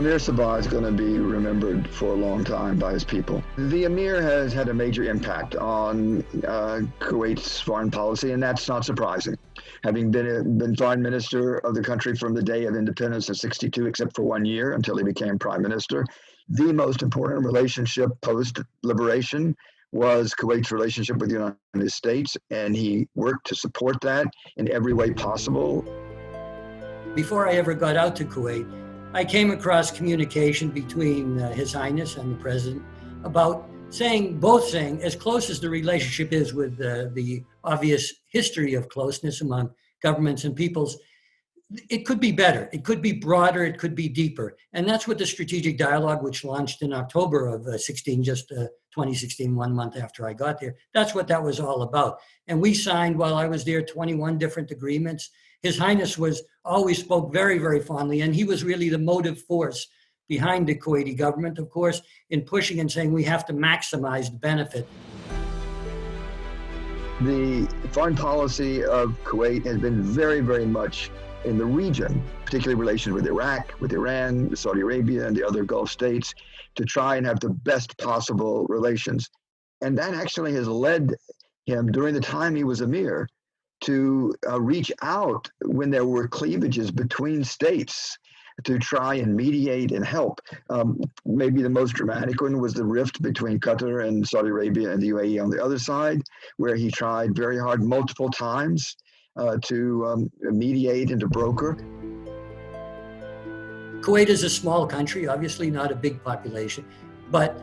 Emir Sabah is going to be remembered for a long time by his people. The Emir has had a major impact on Kuwait's foreign policy, and that's not surprising. Having been foreign minister of the country from the day of independence in '62, except for 1 year until he became prime minister, the most important relationship post-liberation was Kuwait's relationship with the United States, and he worked to support that in every way possible. Before I ever got out to Kuwait, I came across communication between His Highness and the President about both saying, as close as the relationship is with the obvious history of closeness among governments and peoples, it could be better, it could be broader, it could be deeper. And that's what the strategic dialogue, which launched in October of 2016, 1 month after I got there, that's what that was all about. And we signed, while I was there, 21 different agreements. His Highness always spoke very, very fondly, and he was really the motive force behind the Kuwaiti government, of course, in pushing and saying we have to maximize the benefit. The foreign policy of Kuwait has been very, very much in the region, particularly relations with Iraq, with Iran, Saudi Arabia, and the other Gulf states, to try and have the best possible relations. And that actually has led him, during the time he was emir, to reach out when there were cleavages between states to try and mediate and help. Maybe the most dramatic one was the rift between Qatar and Saudi Arabia and the UAE on the other side, where he tried very hard multiple times to mediate and to broker. Kuwait is a small country, obviously not a big population, but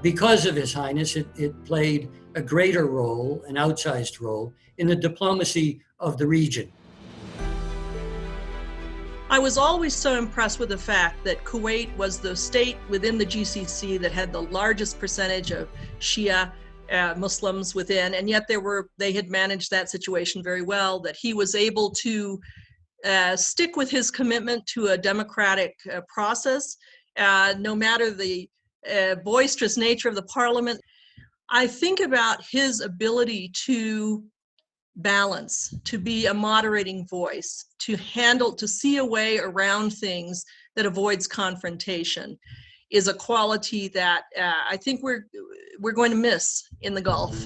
because of His Highness, it played a greater role, an outsized role, in the diplomacy of the region. I was always so impressed with the fact that Kuwait was the state within the GCC that had the largest percentage of Shia Muslims within, and yet they had managed that situation very well, that he was able to stick with his commitment to a democratic process, no matter the boisterous nature of the parliament. I think about his ability to balance, to be a moderating voice, to see a way around things that avoids confrontation, is a quality that I think we're going to miss in the Gulf.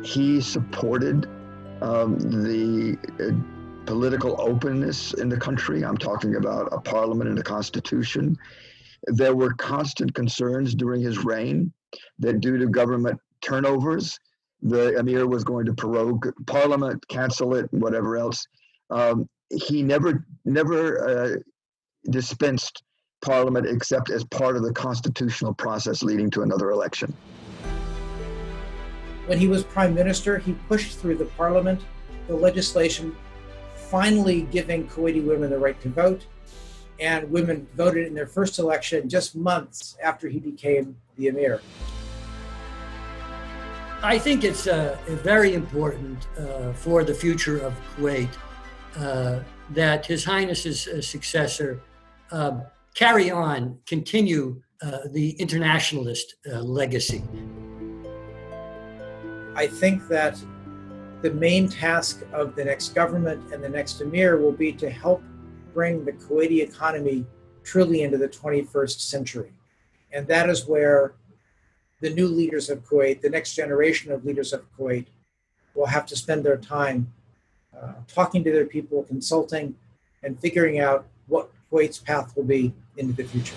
He supported the political openness in the country. I'm talking about a parliament and a constitution. There were constant concerns during his reign that due to government turnovers, the emir was going to prorogue parliament, cancel it, whatever else. He never dispensed parliament except as part of the constitutional process leading to another election. When he was prime minister, he pushed through the parliament the legislation finally giving Kuwaiti women the right to vote, and women voted in their first election just months after he became the emir. I think it's very important for the future of Kuwait that His Highness's successor continue the internationalist legacy. I think that the main task of the next government and the next emir will be to help bring the Kuwaiti economy truly into the 21st century. And that is where the new leaders of Kuwait, the next generation of leaders of Kuwait, will have to spend their time talking to their people, consulting, and figuring out what Kuwait's path will be into the future.